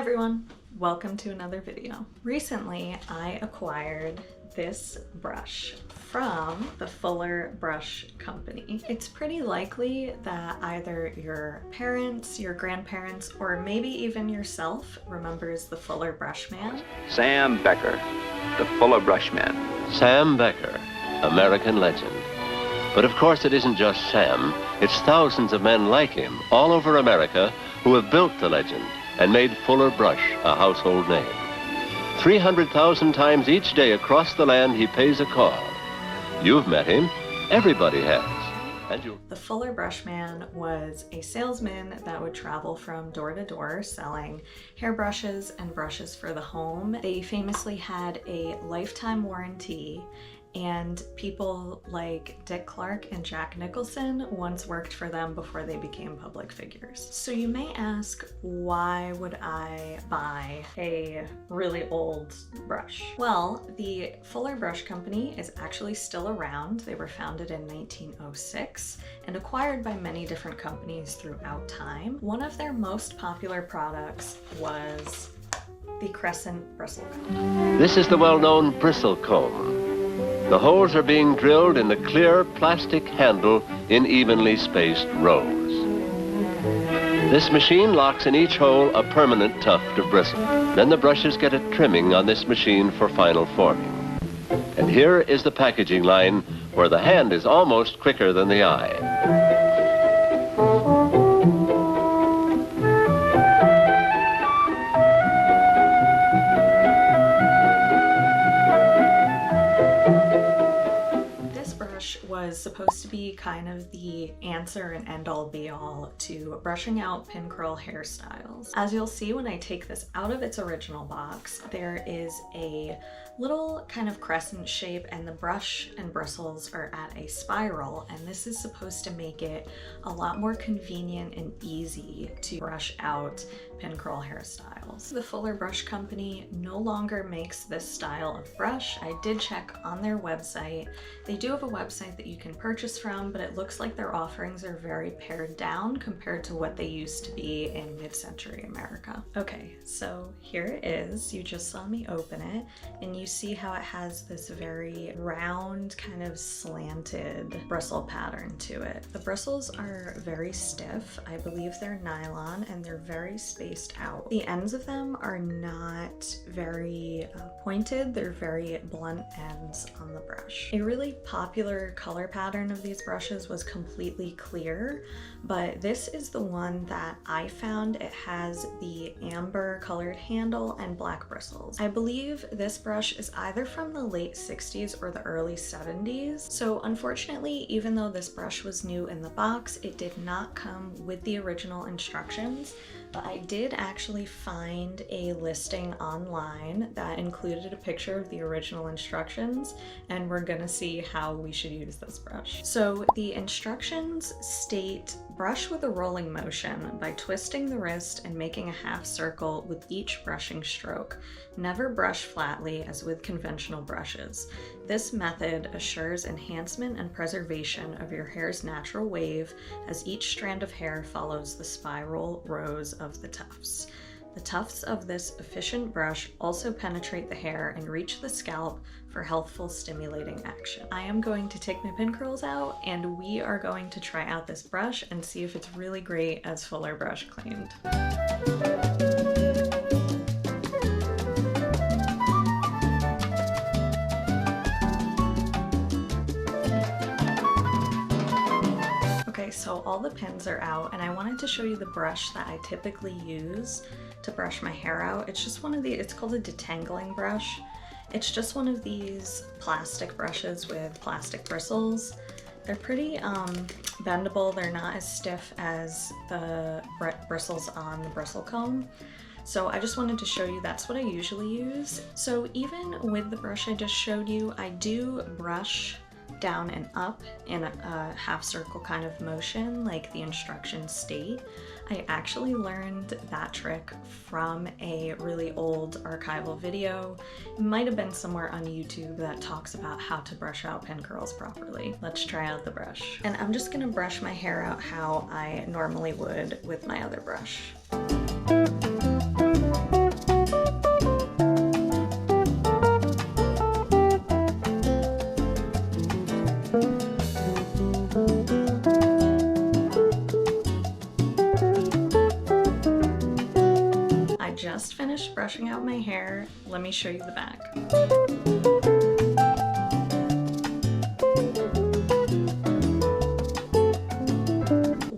everyone, welcome to another video. Recently I acquired this brush from the Fullerbrushcompany. It's pretty likely that either your parents, your grandparents, or maybe even yourself remembers the Fullerbrushman. Sam Becker, the Fullerbrushman. Sam Becker, American legend. But of course it isn't just Sam, it's thousands of men like him all over America who have built the legend and made Fullerbrush a household name. 300,000 times each day across the land he pays a call. You've met him, everybody has. The Fullerbrushman was a salesman that would travel from door to door selling hairbrushes and brushes for the home. They famously had a lifetime warranty, and people like Dick Clark and Jack Nicholson once worked for them before they became public figures. So you may ask, why would I buy a really old brush? Well, the Fullerbrushcompany is actually still around. They were founded in 1906 and acquired by many different companies throughout time. One of their most popular products was the Crescent Bristlecomb. This is the well-known bristlecomb. The holes are being drilled in the clear plastic handle in evenly spaced rows. This machine locks in each hole a permanent tuft of bristle. Then the brushes get a trimming on this machine for final forming. And here is the packaging line where the hand is almost quicker than the eye. Was supposed to be kind of the answer and end-all be-all to brushing out pin curl hairstyles. As you'll see when I take this out of its original box, there is a little kind of crescent shape and the brush and bristles are at a spiral, and this is supposed to make it a lot more convenient and easy to brush out pin curl hairstyles. The Fullerbrushcompany no longer makes this style of brush. I did check on their website. They do have a website that you can purchase from, but it looks like their offerings are very pared down compared to what they used to be in mid-century America. Okay, so here it is. You just saw me open it, and you see how it has this very round, kind of slanted bristle pattern to it. The bristles are very stiff. I believe they're nylon and they're very spaced out. The ends of them are not very pointed. They're very blunt ends on the brush. A really popular color pattern of these brushes was completely clear, but this is the one that I found. It has the amber colored handle and black bristles. I believe this brush is either from the late 60s or the early 70s. So unfortunately, even though this brush was new in the box, it did not come with the original instructions. But I did actually find a listing online that included a picture of the original instructions, and we're gonna see how we should use this brush. So the instructions state, brush with a rolling motion by twisting the wrist and making a half circle with each brushing stroke. Never brush flatly as with conventional brushes. This method assures enhancement and preservation of your hair's natural wave as each strand of hair follows the spiral rows of the tufts. The tufts of this efficient brush also penetrate the hair and reach the scalp for healthful stimulating action. I am going to take my pin curls out and we are going to try out this brush and see if it's really great as Fullerbrush claimed. So all the pins are out, and I wanted to show you the brush that I typically use to brush my hair out. It's just one of the, it's called a detangling brush. It's just one of these plastic brushes with plastic bristles. They're pretty bendable. They're not as stiff as the bristles on the bristlecomb. So I just wanted to show you that's what I usually use. So even with the brush I just showed you, I do brush down and up in a half circle kind of motion like the instructions state. I actually learned that trick from a really old archival video. It might have been somewhere on YouTube that talks about how to brush out pin curls properly. Let's try out the brush. And I'm just gonna brush my hair out how I normally would with my other brush. just finished brushing out my hair. Let me show you the back.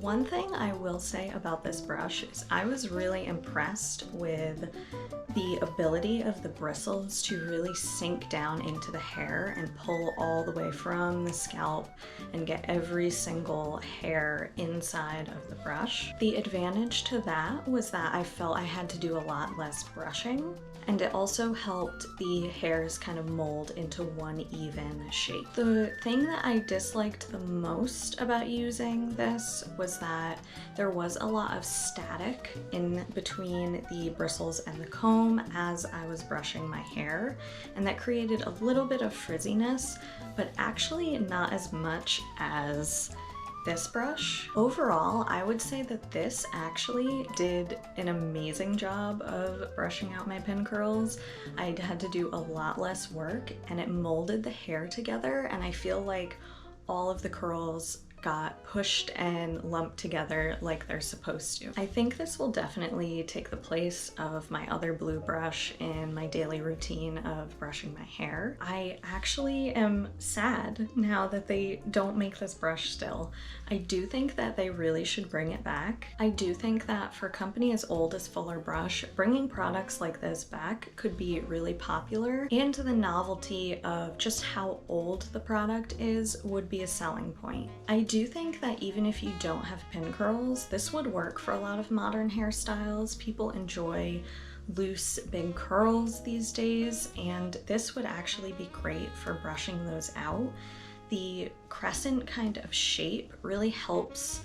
One thing I will say about this brush is I was really impressed with the ability of the bristles to really sink down into the hair and pull all the way from the scalp and get every single hair inside of the brush. The advantage to that was that I felt I had to do a lot less brushing, and it also helped the hairs kind of mold into one even shape. The thing that I disliked the most about using this was that there was a lot of static in between the bristles and the comb as I was brushing my hair, and that created a little bit of frizziness, but actually not as much as this brush. Overall, I would say that this actually did an amazing job of brushing out my pin curls. I had to do a lot less work and it molded the hair together, and I feel like all of the curls got pushed and lumped together like they're supposed to. I think this will definitely take the place of my other blue brush in my daily routine of brushing my hair. I actually am sad now that they don't make this brush still. I do think that they really should bring it back. I do think that for a company as old as Fullerbrush, bringing products like this back could be really popular, and the novelty of just how old the product is would be a selling point. I do think that even if you don't have pin curls, this would work for a lot of modern hairstyles. People enjoy loose, big curls these days, and this would actually be great for brushing those out. The crescent kind of shape really helps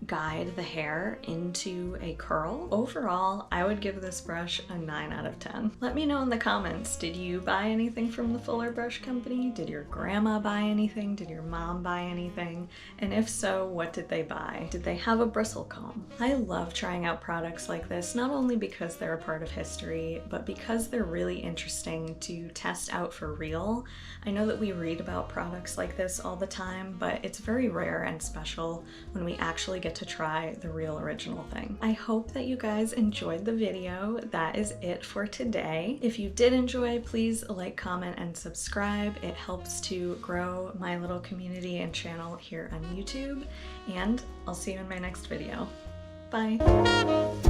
guide the hair into a curl. Overall, I would give this brush a 9 out of 10. Let me know in the comments, did you buy anything from the Fullerbrush company? Did your grandma buy anything? Did your mom buy anything? And if so, what did they buy? Did they have a bristlecomb? I love trying out products like this, not only because they're a part of history, but because they're really interesting to test out for real. I know that we read about products like this all the time, but it's very rare and special when we actually get to try the real original thing. I hope that you guys enjoyed the video. That is it for today. If you did enjoy, please like, comment, and subscribe. It helps to grow my little community and channel here on YouTube, and I'll see you in my next video. Bye!